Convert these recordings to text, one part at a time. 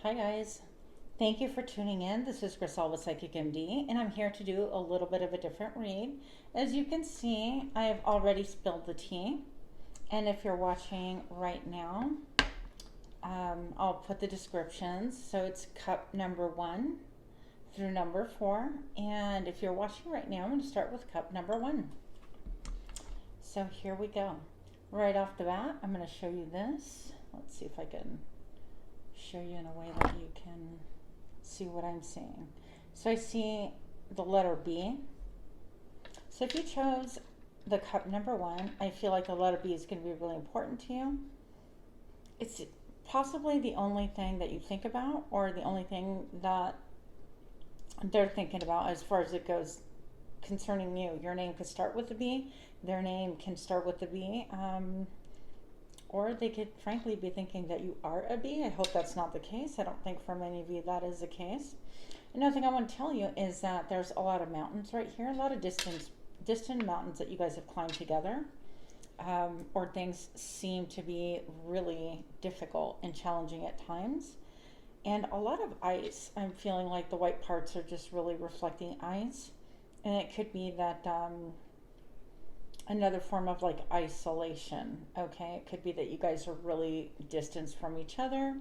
Hi guys, thank you for tuning in. This is Griselda Psychic MD, and I'm here to do a little bit of a different read. As you can see, I have already spilled the tea, and if you're watching right now, I'll put the descriptions. So it's cup number 1 through number 4, and if you're watching right now, I'm going to start with cup number 1. So here we go. Right off the bat, I'm going to show you this. Let's see if I can show you in a way that you can see what I'm seeing. So I see the letter B. So if you chose the cup number 1, I feel like the letter B is going to be really important to you. It's possibly the only thing that you think about, or the only thing that they're thinking about as far as it goes concerning you. Your name could start with the B, their name can start with the B, or they could frankly be thinking that you are a bee. I hope that's not the case. I don't think for many of you that is the case. Another thing I want to tell you is that there's a lot of mountains right here, a lot of distant mountains that you guys have climbed together, or things seem to be really difficult and challenging at times. And a lot of ice. I'm feeling like the white parts are just really reflecting ice. And it could be that another form of like isolation. Okay, it could be that you guys are really distanced from each other.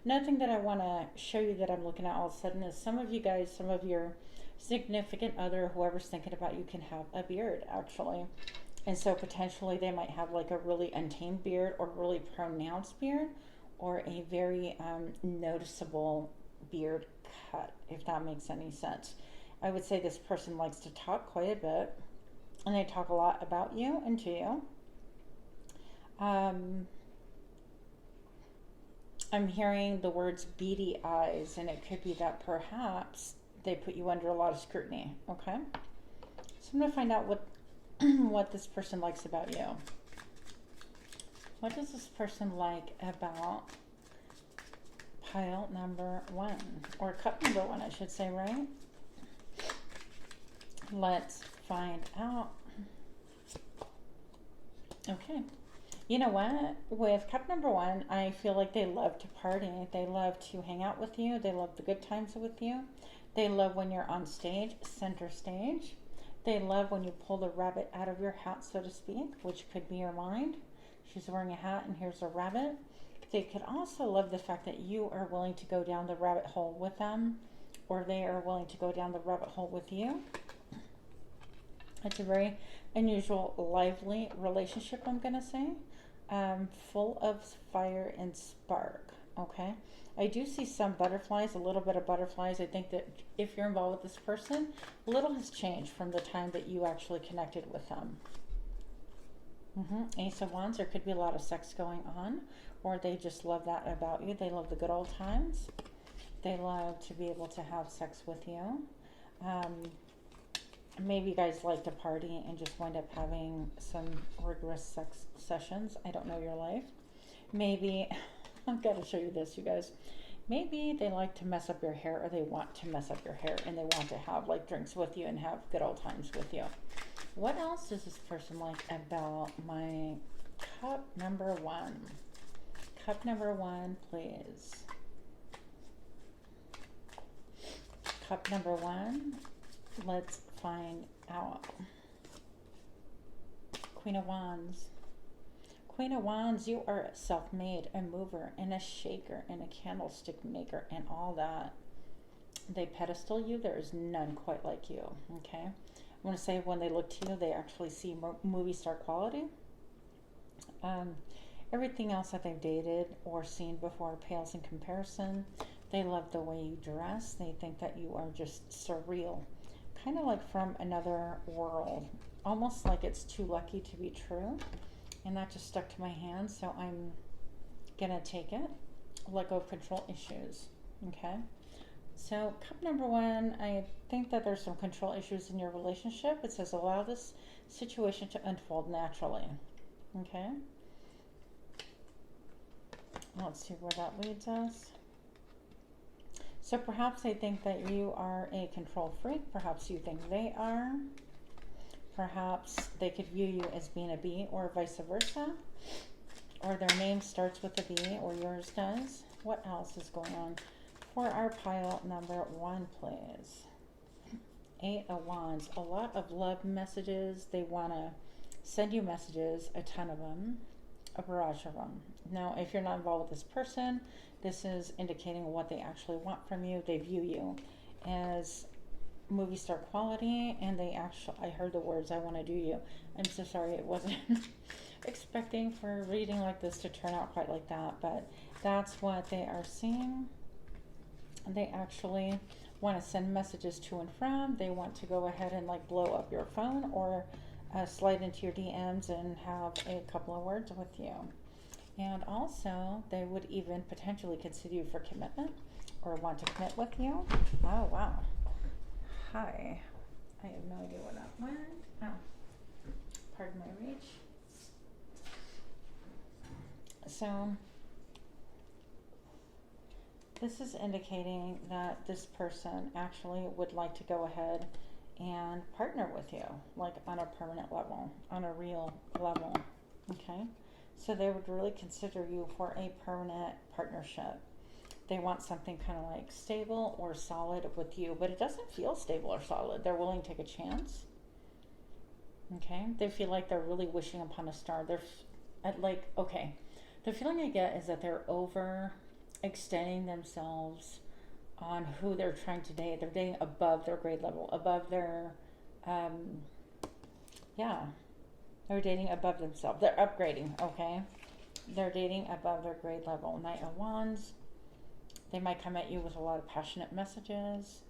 Another thing that I want to show you that I'm looking at all of a sudden is some of you guys, some of your significant other, whoever's thinking about you, can have a beard actually. And so potentially they might have like a really untamed beard, or really pronounced beard, or a very noticeable beard cut, if that makes any sense. I would say this person likes to talk quite a bit, and they talk a lot about you and to you. I'm hearing the words beady eyes, and it could be that perhaps they put you under a lot of scrutiny. Okay, so I'm going to find out what what this person likes about you. What does this person like about pile number 1, or cup number 1, I should say, right? Let's find out. Okay, you know what? With cup number 1, I feel like they love to party. They love to hang out with you. They love the good times with you. They love when you're on stage, center stage. They love when you pull the rabbit out of your hat, so to speak, which could be your mind. She's wearing a hat and here's a rabbit. They could also love the fact that you are willing to go down the rabbit hole with them, or they are willing to go down the rabbit hole with you. It's a very unusual, lively relationship, I'm going to say, full of fire and spark, okay? I do see some butterflies, a little bit of butterflies. I think that if you're involved with this person, little has changed from the time that you actually connected with them. Ace of Wands, there could be a lot of sex going on, or they just love that about you. They love the good old times. They love to be able to have sex with you. Maybe you guys like to party and just wind up having some rigorous sex sessions. I don't know your life. Maybe, I've got to show you this, you guys. Maybe they like to mess up your hair, or they want to mess up your hair, and they want to have like drinks with you and have good old times with you. What else does this person like about my cup number 1? Cup number 1, please. Cup number 1, let's find out. Queen of Wands. Queen of Wands, you are self-made, a mover, and a shaker, and a candlestick maker, and all that. They pedestal you. There is none quite like you, okay? I want to say when they look to you, they actually see movie star quality. Everything else that they've dated or seen before pales in comparison. They love the way you dress. They think that you are just surreal, kind of like from another world, almost like it's too lucky to be true. And that just stuck to my hand, so I'm gonna take it. Let go of control issues, okay? So cup number 1, I think that there's some control issues in your relationship. It says allow this situation to unfold naturally, okay? Let's see where that leads us. So perhaps they think that you are a control freak. Perhaps you think they are. Perhaps they could view you as being a bee, or vice versa. Or their name starts with a B, or yours does. What else is going on? for our pile number 1, please. 8 of Wands. A lot of love messages. They want to send you messages, a ton of them, a barrage of them. Now, if you're not involved with this person, this is indicating what they actually want from you. They view you as movie star quality, and they actually, I heard the words, I want to do you. I'm so sorry, it wasn't expecting for a reading like this to turn out quite like that, but that's what they are seeing. They actually want to send messages to and from. They want to go ahead and like blow up your phone or slide into your DMs and have a couple of words with you. And also, they would even potentially consider you for commitment or want to commit with you. Oh, wow. Hi. I have no idea what that went. Oh, pardon my reach. So, this is indicating that this person actually would like to go ahead and partner with you, like on a permanent level, on a real level, okay? So they would really consider you for a permanent partnership. They want something kind of like stable or solid with you, but it doesn't feel stable or solid. They're willing to take a chance, okay? They feel like they're really wishing upon a star. They're like, okay, the feeling I get is that they're overextending themselves on who they're trying to date. They're dating above their grade level, above their, they're dating above themselves. They're upgrading, okay? They're dating above their grade level. Knight of Wands. They might come at you with a lot of passionate messages,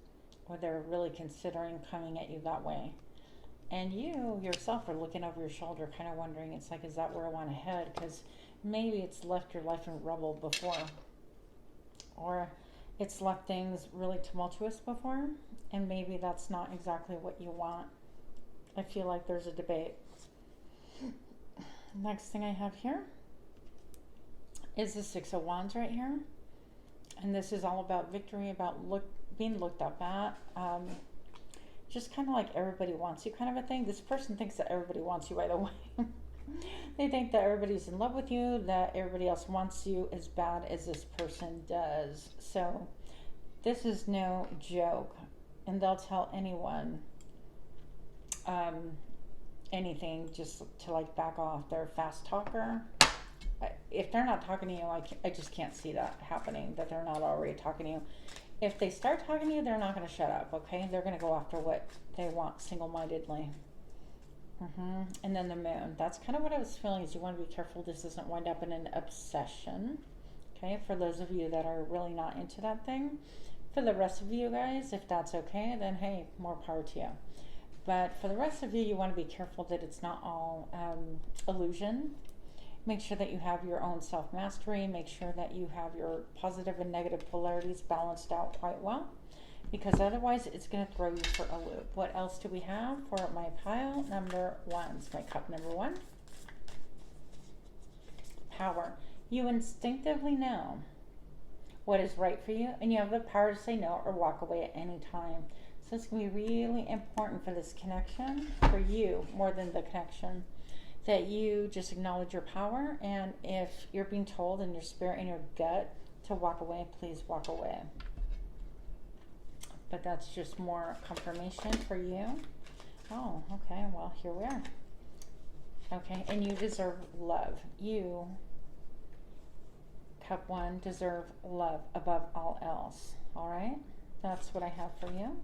or they're really considering coming at you that way. And you yourself are looking over your shoulder, kind of wondering, it's like, is that where I want to head? Because maybe it's left your life in rubble before, or it's left things really tumultuous before, and maybe that's not exactly what you want. I feel like there's a debate. Next thing I have here is the 6 of Wands right here. And this is all about victory, about being looked up at. Just kind of like everybody wants you kind of a thing. This person thinks that everybody wants you, by the way. They think that everybody's in love with you, that everybody else wants you as bad as this person does. So this is no joke. And they'll tell anyone anything just to like back off. They're a fast talker. If they're not talking to you, I just can't see that happening, that they're not already talking to you. If they start talking to you, they're not going to shut up, okay? They're going to go after what they want single-mindedly. And then the Moon. That's kind of what I was feeling, is you want to be careful this doesn't wind up in an obsession, okay? For those of you that are really not into that thing. For the rest of you guys, if that's okay, then hey, more power to you. But for the rest of you, you want to be careful that it's not all illusion. Make sure that you have your own self-mastery. Make sure that you have your positive and negative polarities balanced out quite well, because otherwise it's going to throw you for a loop. What else do we have for my pile number 1? It's my cup number 1. Power. You instinctively know what is right for you, and you have the power to say no or walk away at any time. So it's going to be really important for this connection, for you more than the connection, that you just acknowledge your power, and if you're being told in your spirit and your gut to walk away, please walk away. But that's just more confirmation for you. Oh, okay, well, here we are. Okay, and you deserve love. You, cup 1, deserve love above all else. All right, that's what I have for you.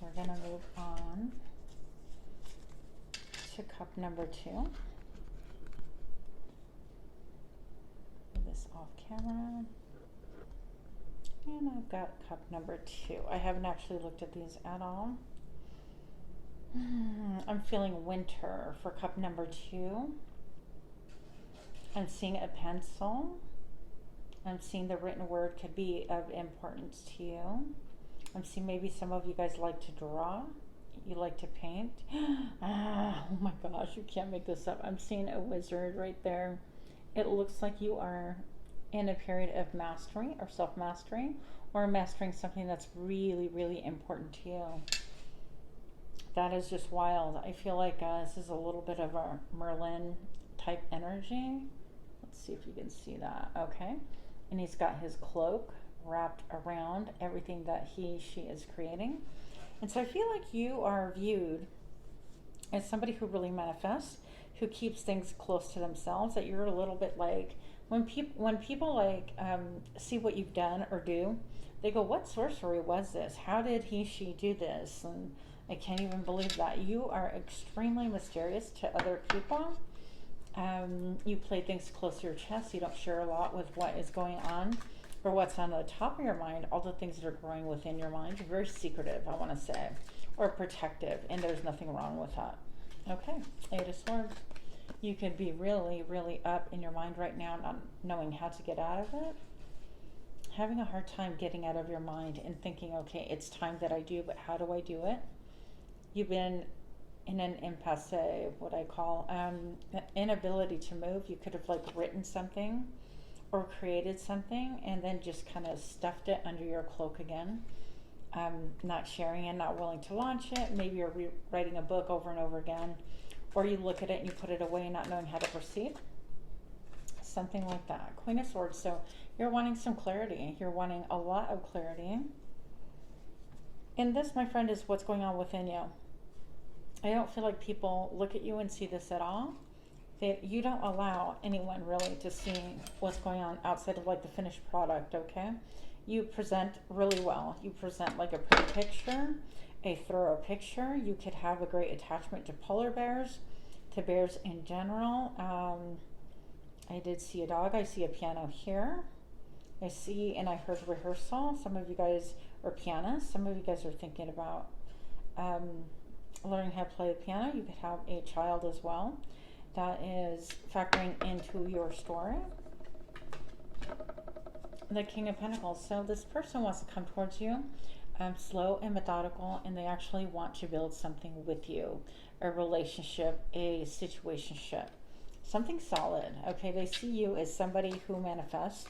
We're gonna move on to cup number 2. Put this off camera. And I've got cup number 2. I haven't actually looked at these at all. I'm feeling winter for cup number 2. I'm seeing a pencil. I'm seeing the written word could be of importance to you. I'm seeing maybe some of you guys like to draw. You like to paint. Oh my gosh, you can't make this up. I'm seeing a wizard right there. It looks like you are in a period of mastery or self-mastery, or mastering something that's really, really important to you. That is just wild. I feel like this is a little bit of a Merlin type energy. Let's see if you can see that. Okay. and he's got his cloak wrapped around everything that she is creating. And so I feel like you are viewed as somebody who really manifests, who keeps things close to themselves, that you're a little bit like, when people like see what you've done or do, they go, what sorcery was this? How did she do this? And I can't even believe that. You are extremely mysterious to other people. You play things close to your chest. You don't share a lot with what is going on or what's on the top of your mind, all the things that are growing within your mind. You're very secretive, I want to say, or protective, and there's nothing wrong with that. Okay, Eight of Swords. You could be really, really up in your mind right now, not knowing how to get out of it. Having a hard time getting out of your mind and thinking, okay, it's time that I do, but how do I do it? You've been in an impasse, what I call inability to move. You could have like written something or created something and then just kind of stuffed it under your cloak again. Not sharing it, not willing to launch it. Maybe you're rewriting a book over and over again, or you look at it and you put it away, not knowing how to proceed. Something like that. Queen of Swords. So you're wanting some clarity. You're wanting a lot of clarity. And this, my friend, is what's going on within you. I don't feel like people look at you and see this at all. You don't allow anyone really to see what's going on outside of like the finished product, okay? You present really well. You present like a pretty picture, a thorough picture. You could have a great attachment to polar bears, to bears in general. I did see a dog. I see a piano here. I see, and I heard rehearsal. Some of you guys are pianists. Some of you guys are thinking about learning how to play the piano. You could have a child as well. That is factoring into your story. The King of Pentacles. So this person wants to come towards you, slow and methodical, and they actually want to build something with you, a relationship, a situationship, something solid. Okay, they see you as somebody who manifests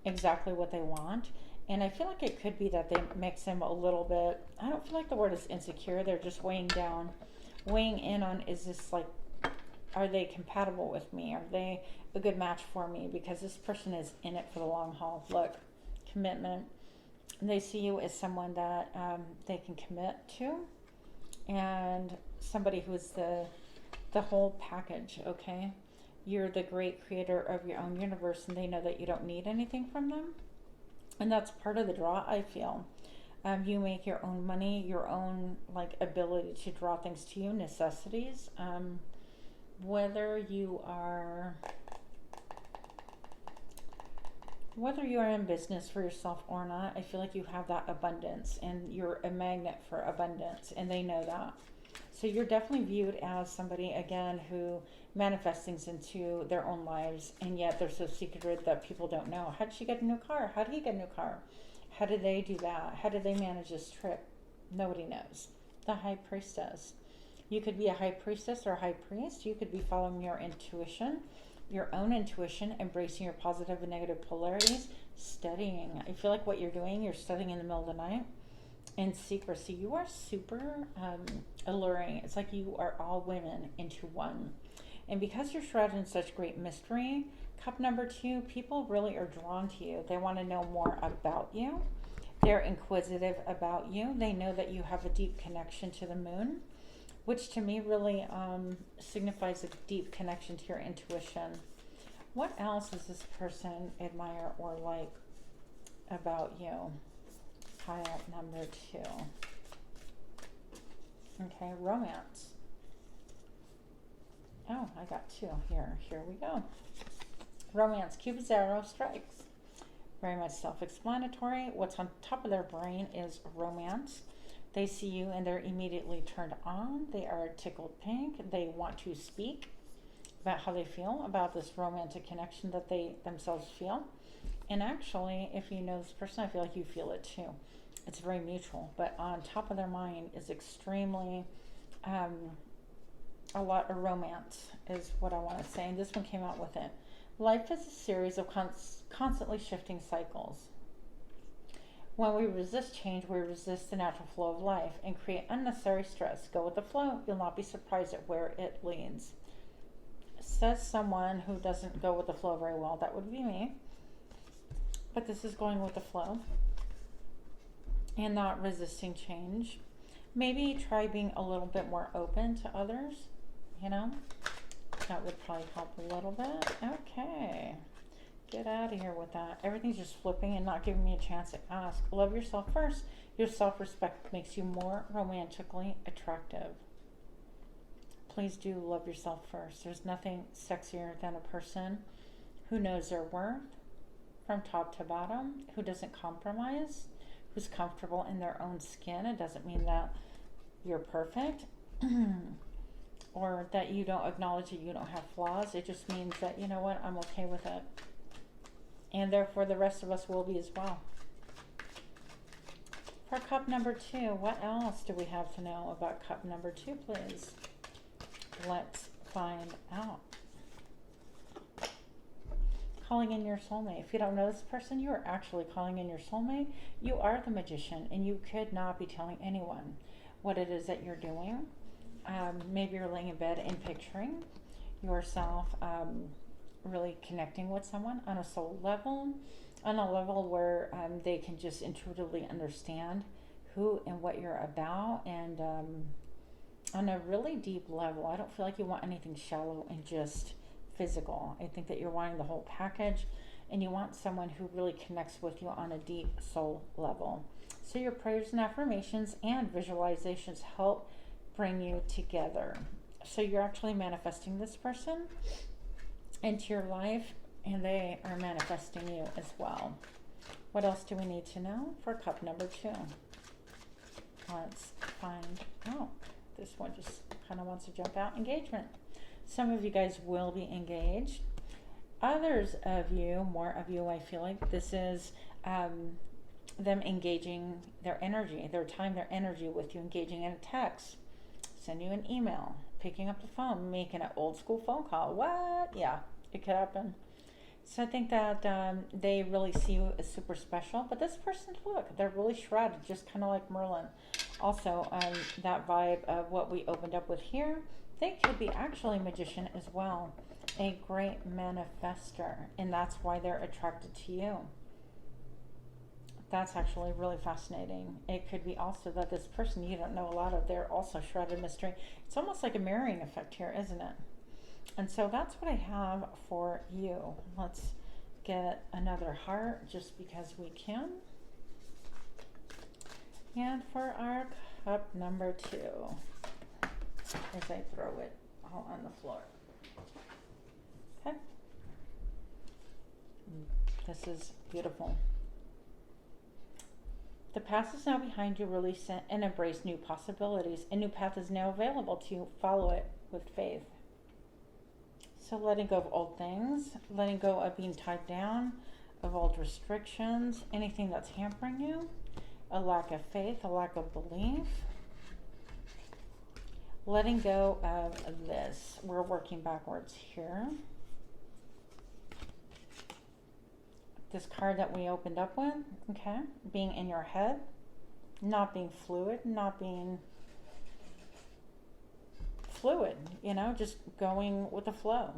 exactly what they want, and I feel like it could be that they makes them a little bit. I don't feel like the word is insecure. They're just weighing in on, is this like, are they compatible with me? Are they a good match for me? Because this person is in it for the long haul. Look, commitment. They see you as someone that they can commit to, and somebody who is the whole package, okay? You're the great creator of your own universe, and they know that you don't need anything from them. And that's part of the draw, I feel. You make your own money, your own like ability to draw things to you, necessities. Whether you are in business for yourself or not, I feel like you have that abundance, and you're a magnet for abundance, and they know that. So you're definitely viewed as somebody, again, who manifests things into their own lives, and yet they're so secretive that people don't know. How did she get a new car? How did he get a new car? How did they do that? How did they manage this trip? Nobody knows. The High Priestess. You could be a high priestess or a high priest. You could be following your intuition, your own intuition, embracing your positive and negative polarities, studying. I feel like what you're doing, you're studying in the middle of the night in secrecy. You are super alluring. It's like you are all women into one. And because you're shrouded in such great mystery, cup number 2, people really are drawn to you. They want to know more about you. They're inquisitive about you. They know that you have a deep connection to the moon, which to me really signifies a deep connection to your intuition. What else does this person admire or like about you? Pile number 2. Okay, romance. Oh, I got 2 here. Here we go. Romance, Kipper-Ciro strikes. Very much self-explanatory. What's on top of their brain is romance. They see you and they're immediately turned on. They are tickled pink. They want to speak about how they feel about this romantic connection that they themselves feel. And actually, if you know this person, I feel like you feel it too. It's very mutual. But on top of their mind is extremely a lot of romance is what I want to say. And this one came out with it. Life is a series of constantly shifting cycles. When we resist change, we resist the natural flow of life and create unnecessary stress. Go with the flow. You'll not be surprised at where it leads. Says someone who doesn't go with the flow very well. That would be me. But this is going with the flow and not resisting change. Maybe try being a little bit more open to others, you know? That would probably help a little bit. Okay. Get out of here with that. Everything's just flipping and not giving me a chance to ask. Love yourself first. Your self-respect makes you more romantically attractive. Please do love yourself first. There's nothing sexier than a person who knows their worth from top to bottom, who doesn't compromise, who's comfortable in their own skin. It doesn't mean that you're perfect or that you don't acknowledge that you don't have flaws. It just means that, you know what, I'm okay with it. And therefore the rest of us will be as well. For cup number 2, what else do we have to know about cup number 2, please? Let's find out. Calling in your soulmate. If you don't know this person, you are actually calling in your soulmate. You are the magician, and you could not be telling anyone what it is that you're doing. Maybe you're laying in bed and picturing yourself really connecting with someone on a soul level, on a level where they can just intuitively understand who and what you're about, and on a really deep level. I don't feel like you want anything shallow and just physical. I think that you're wanting the whole package, and you want someone who really connects with you on a deep soul level. So your prayers and affirmations and visualizations help bring you together. So you're actually manifesting this person into your life, and they are manifesting you as well. What else do we need to know for cup number 2? Let's find out. This one just kind of wants to jump out. Engagement. Some of you guys will be engaged. Others of you, more of you, I feel like this is them engaging their energy, their time, their energy with you, engaging in a text, send you an email, picking up the phone, making an old school phone call. What? Yeah, it could happen. So I think that they really see you as super special. But this person, look, they're really shrouded, just kind of like Merlin. Also, that vibe of what we opened up with here, they could be actually a magician as well. A great manifester. And that's why they're attracted to you. That's actually really fascinating. It could be also that this person you don't know a lot of, they're also shrouded mystery. It's almost like a mirroring effect here, isn't it? And so that's what I have for you. Let's get another heart just because we can. And for our cup number 2, as I throw it all on the floor. Okay. This is beautiful. The past is now behind you. Release it and embrace new possibilities. A new path is now available to you. Follow it with faith. So letting go of old things, letting go of being tied down, of old restrictions, anything that's hampering you, a lack of faith, a lack of belief. Letting go of this. We're working backwards here. This card that we opened up with, okay, being in your head, not being fluid, you know, just going with the flow.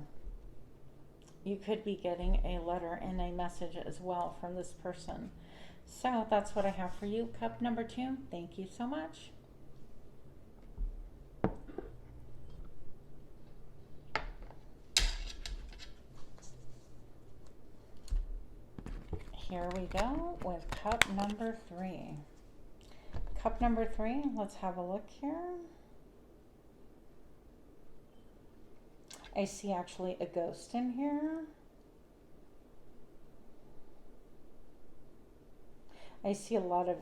You could be getting a letter and a message as well from this person. So that's what I have for you, cup number 2. Thank you so much. Here we go with cup number 3. Cup number 3, let's have a look here. I see actually a ghost in here. I see a lot of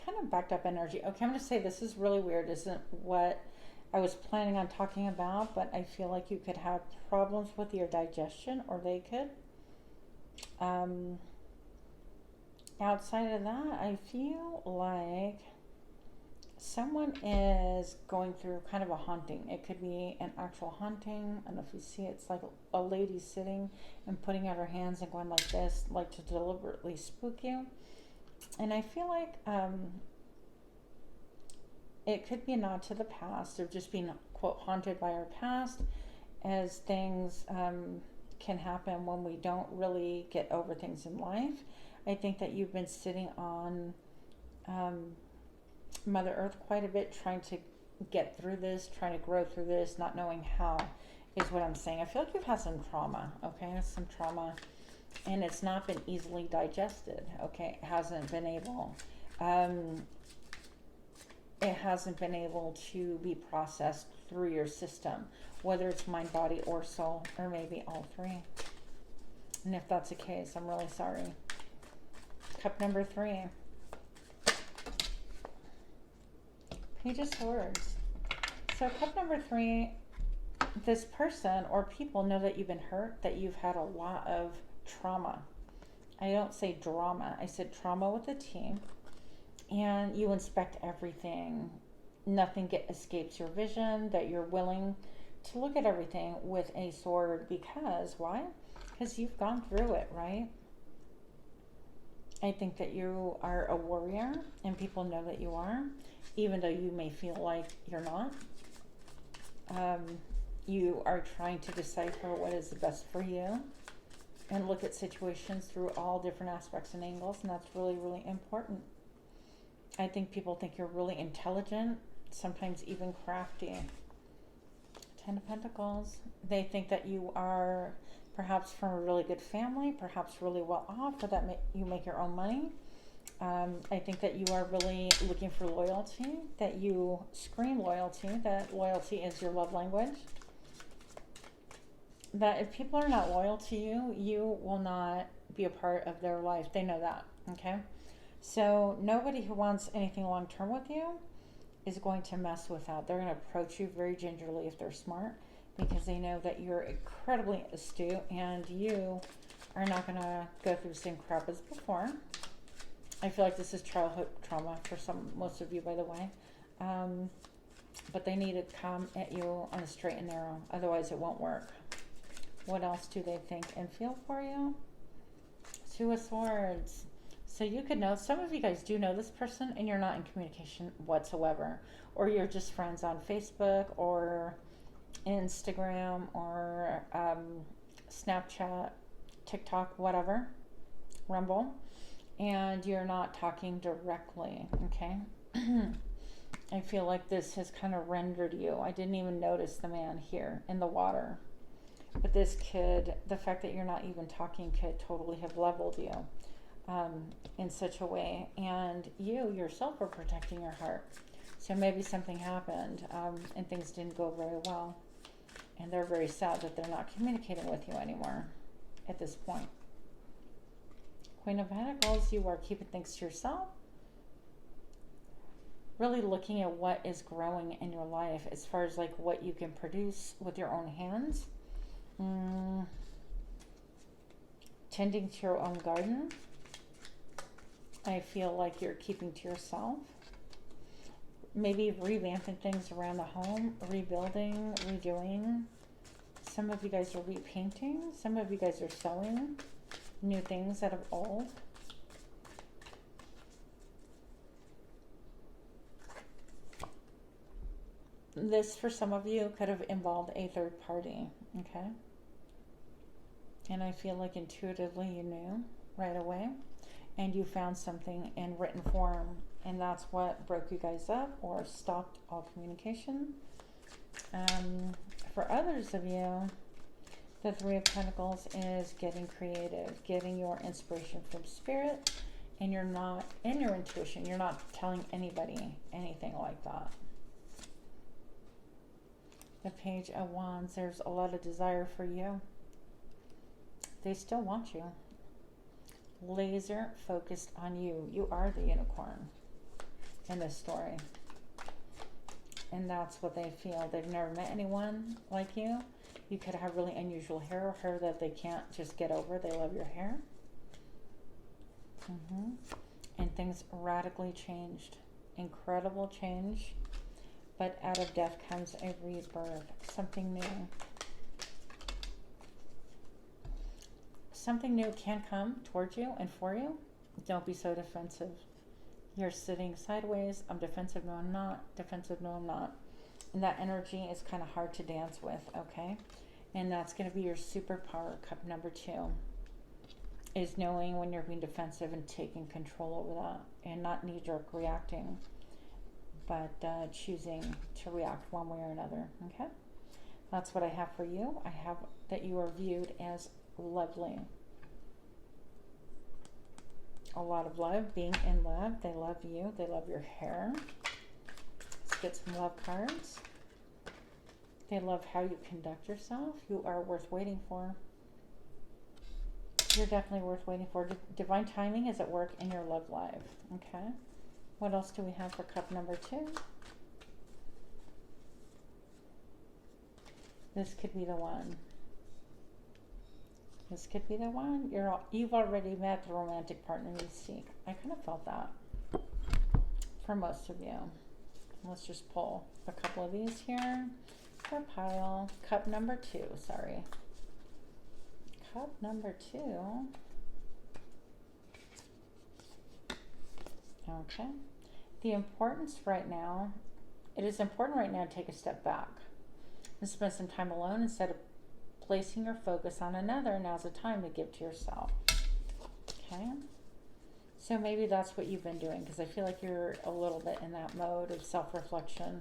kind of backed up energy. Okay, I'm going to say this is really weird. Isn't what I was planning on talking about, but I feel like you could have problems with your digestion, or they could. Outside of that, I feel like someone is going through kind of a haunting. It could be an actual haunting. I don't know if you see it. It's like a lady sitting and putting out her hands and going like this, like to deliberately spook you. And I feel like it could be a nod to the past of just being, quote, haunted by our past as things can happen when we don't really get over things in life. I think that you've been sitting on Mother Earth quite a bit, trying to get through this, trying to grow through this, not knowing how, is what I'm saying. I feel like you've had some trauma, okay? Some trauma, and it's not been easily digested, okay? It hasn't been able to be processed through your system, whether it's mind, body, or soul, or maybe all three. And if that's the case, I'm really sorry. Cup number 3. Page of Swords. So cup number 3, this person or people know that you've been hurt, that you've had a lot of trauma. I don't say drama, I said trauma with a T. And you inspect everything. Nothing escapes your vision, that you're willing to look at everything with a sword. Because, why? Because you've gone through it, right? I think that you are a warrior, and people know that you are, even though you may feel like you're not. You are trying to decipher what is the best for you and look at situations through all different aspects and angles, and that's really, really important. I think people think you're really intelligent, sometimes even crafty. 10 of Pentacles. They think that you are perhaps from a really good family, perhaps really well off, or that you make your own money. I think that you are really looking for loyalty, that you scream loyalty, that loyalty is your love language. That if people are not loyal to you, you will not be a part of their life. They know that, okay? So nobody who wants anything long-term with you is going to mess with that. They're going to approach you very gingerly if they're smart, because they know that you're incredibly astute and you are not going to go through the same crap as before. I feel like this is childhood trauma for most of you, by the way. But they need to come at you on a straight and narrow. Otherwise, it won't work. What else do they think and feel for you? 2 of Swords. So you could know, some of you guys do know this person and you're not in communication whatsoever. Or you're just friends on Facebook or Instagram or Snapchat, TikTok, whatever, Rumble. And you're not talking directly, okay? I feel like this has kind of rendered you. I didn't even notice the man here in the water. But this could, the fact that you're not even talking could totally have leveled you in such a way. And you yourself are protecting your heart. So maybe something happened and things didn't go very well. And they're very sad that they're not communicating with you anymore at this point. Queen of Pentacles, you are keeping things to yourself. Really looking at what is growing in your life as far as like what you can produce with your own hands. Tending to your own garden. I feel like you're keeping to yourself. Maybe revamping things around the home, rebuilding, redoing. Some of you guys are repainting. Some of you guys are sewing new things out of old. This, for some of you, could have involved a third party, okay? And I feel like intuitively you knew right away, and you found something in written form, and that's what broke you guys up or stopped all communication. For others of you, the 3 of Pentacles is getting creative, getting your inspiration from spirit, and you're not in your intuition. You're not telling anybody anything like that. The Page of Wands, there's a lot of desire for you. They still want you. Laser focused on you. You are the unicorn in this story. And that's what they feel. They've never met anyone like you. You could have really unusual hair, or hair that they can't just get over. They love your hair. And things radically changed. Incredible change. But out of death comes a rebirth. Something new. Something new can come towards you and for you. Don't be so defensive. You're sitting sideways. I'm defensive. No, I'm not. Defensive. No, I'm not. And that energy is kind of hard to dance with, okay? And that's going to be your superpower, cup number 2, is knowing when you're being defensive and taking control over that, and not knee-jerk reacting, but choosing to react one way or another. Okay, that's what I have for you. I have that you are viewed as lovely. A lot of love, being in love. They love you. They love your hair. Let's get some love cards. They love how you conduct yourself. You are worth waiting for. You're definitely worth waiting for. Divine timing is at work in your love life. Okay. What else do we have for cup number 2? This could be the one. This could be the one. You've already met the romantic partner you seek. I kind of felt that for most of you. Let's just pull a couple of these here for a pile. Cup number 2, sorry. Cup number 2. Okay. The importance right now, it is important right now to take a step back and spend some time alone instead of placing your focus on another. Now's the time to give to yourself. Okay. So maybe that's what you've been doing, because I feel like you're a little bit in that mode of self-reflection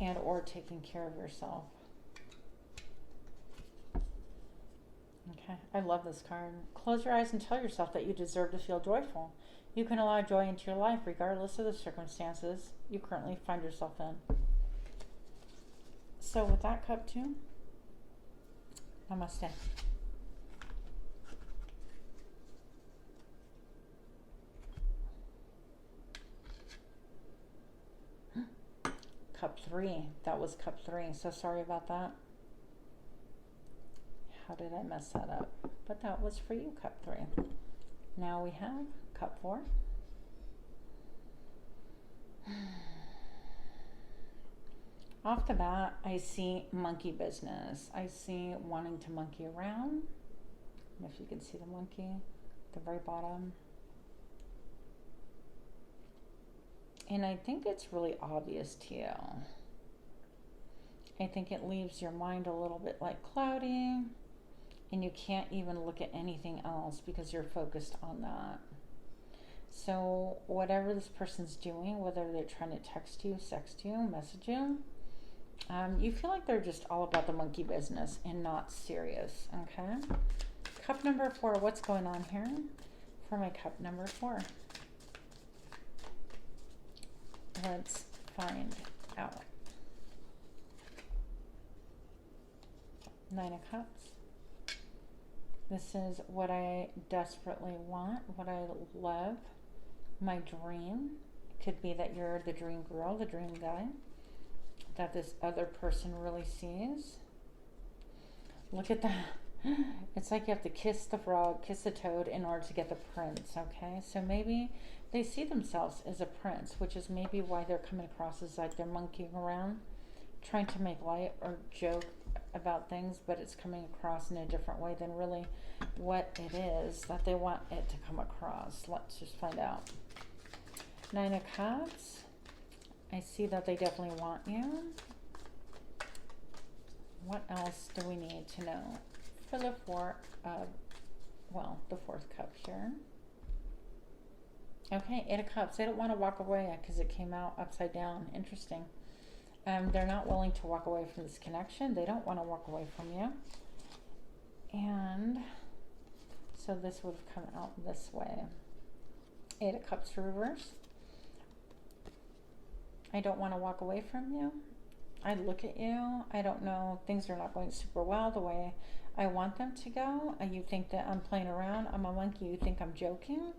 and or taking care of yourself. Okay, I love this card. Close your eyes and tell yourself that you deserve to feel joyful. You can allow joy into your life regardless of the circumstances you currently find yourself in. So with that, cup 2, namaste. Cup 3, that was cup 3, so sorry about that. How did I mess that up? But that was for you, cup 3. Now we have cup 4. Off the bat, I see monkey business. I see wanting to monkey around. And if you can see the monkey at the very bottom. And I think it's really obvious to you. I think it leaves your mind a little bit like cloudy, and you can't even look at anything else because you're focused on that. So whatever this person's doing, whether they're trying to text you, sext you, message you, you feel like they're just all about the monkey business and not serious. Okay. Cup number 4, what's going on here for my cup number 4? Let's find out. 9 of Cups. This is what I desperately want, what I love, my dream. It could be that you're the dream girl, the dream guy, that this other person really sees. Look at that. It's like you have to kiss the frog, kiss the toad in order to get the prince, okay? So maybe they see themselves as a prince, which is maybe why they're coming across as like they're monkeying around, trying to make light or joke about things, but it's coming across in a different way than really what it is that they want it to come across. Let's just find out. 9 of Cups. I see that they definitely want you. What else do we need to know for the the 4th cup here? Okay, 8 of Cups. They don't want to walk away because it came out upside down. Interesting. They're not willing to walk away from this connection. They don't want to walk away from you. And so this would have come out this way. 8 of Cups reverse. I don't want to walk away from you. I look at you. I don't know. Things are not going super well the way I want them to go. You think that I'm playing around. I'm a monkey. You think I'm joking.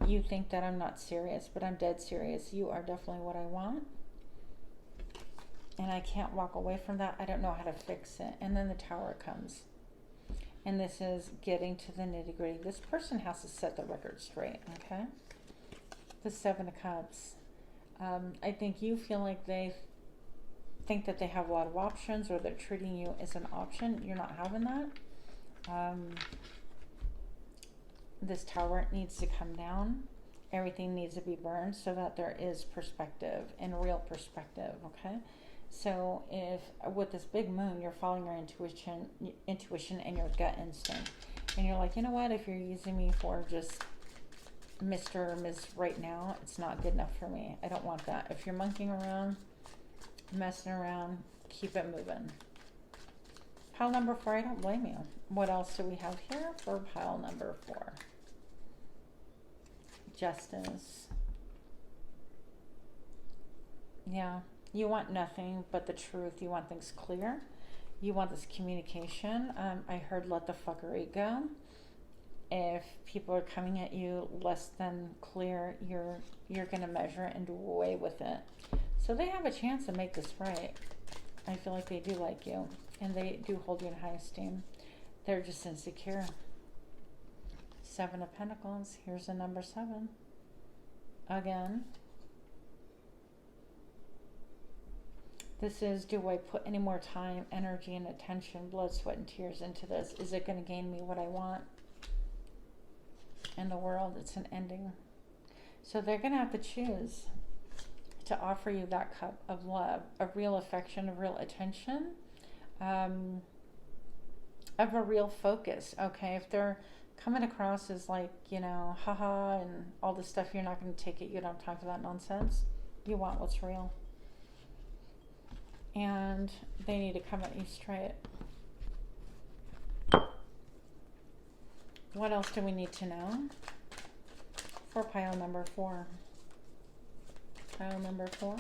You think that I'm not serious, but I'm dead serious. You are definitely what I want. And I can't walk away from that. I don't know how to fix it. And then the Tower comes. And this is getting to the nitty-gritty. This person has to set the record straight, okay? The 7 of Cups. I think you feel like they think that they have a lot of options, or they're treating you as an option. You're not having that. This Tower needs to come down. Everything needs to be burned so that there is perspective and real perspective, okay? So if with this big moon, you're following your intuition and your gut instinct, and you're like, you know what, if you're using me for just Mr. or Ms. right now, it's not good enough for me. I don't want that. If you're monkeying around, messing around, keep it moving. Pile number 4, I don't blame you. What else do we have here for pile number 4? Justice. Yeah, you want nothing but the truth. You want things clear. You want this communication. I heard let the fuckery go. If people are coming at you less than clear, you're going to measure and do away with it. So they have a chance to make this right. I feel like they do like you, and they do hold you in high esteem. They're just insecure. 7 of Pentacles. Here's the number 7. Again. This is, do I put any more time, energy, and attention, blood, sweat, and tears into this? Is it going to gain me what I want in the world? It's an ending. So they're going to have to choose to offer you that cup of love, of real affection, of real attention, of a real focus, okay? If they're coming across as like, you know, haha, and all this stuff, you're not going to take it. You don't have time for that nonsense. You want what's real. And they need to come at you straight. What else do we need to know for pile number 4? Pile number 4.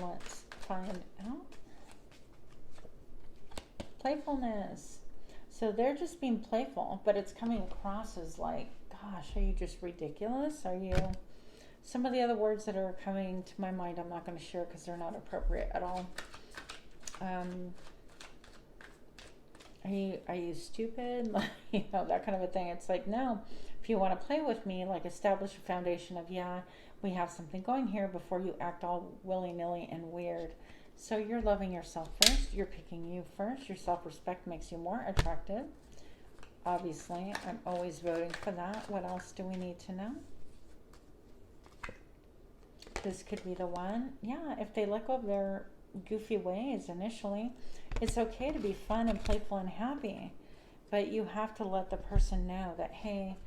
Let's find out. Playfulness. So they're just being playful, but it's coming across as like, gosh, are you just ridiculous? Are you... Some of the other words that are coming to my mind, I'm not going to share because they're not appropriate at all. Are you stupid? You know, that kind of a thing. It's like, no, if you want to play with me, like establish a foundation of, yeah, we have something going here before you act all willy-nilly and weird. So you're loving yourself first. You're picking you first. Your self-respect makes you more attractive. Obviously, I'm always voting for that. What else do we need to know? This could be the one. Yeah, if they let go of their goofy ways initially, it's okay to be fun and playful and happy, but you have to let the person know that, hey,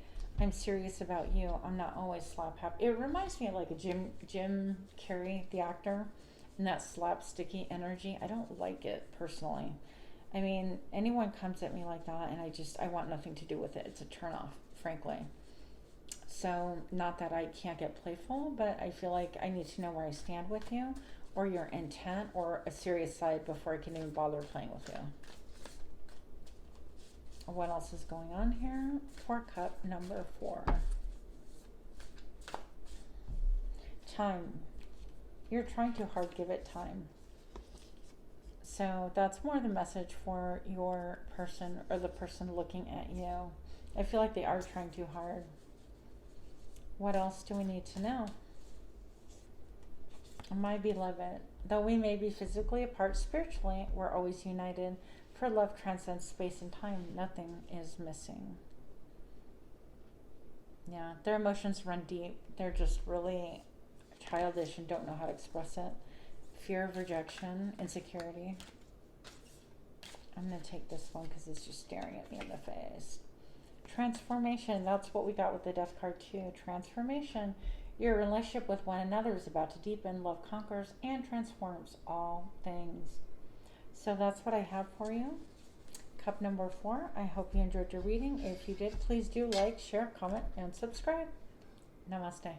I'm serious about you. I'm not always slap happy. It reminds me of like a Jim Carrey, the actor, and that slapsticky energy. I don't like it personally. I mean, anyone comes at me like that, and I want nothing to do with it. It's a turnoff, frankly. So, not that I can't get playful, but I feel like I need to know where I stand with you, or your intent, or a serious side before I can even bother playing with you. What else is going on here? For cup number 4. Time. You're trying too hard, give it time. So that's more the message for your person or the person looking at you. I feel like they are trying too hard. What else do we need to know? My beloved, though we may be physically apart spiritually, we're always united. For love transcends space and time. Nothing is missing. Yeah, their emotions run deep. They're just really childish and don't know how to express it. Fear of rejection, insecurity. I'm going to take this one because it's just staring at me in the face. Transformation, that's what we got with the Death card too. Transformation. Your relationship with one another is about to deepen. Love conquers and transforms all things. So that's what I have for you. Cup number 4. I hope you enjoyed your reading. If you did, please do like, share, comment, and subscribe. Namaste.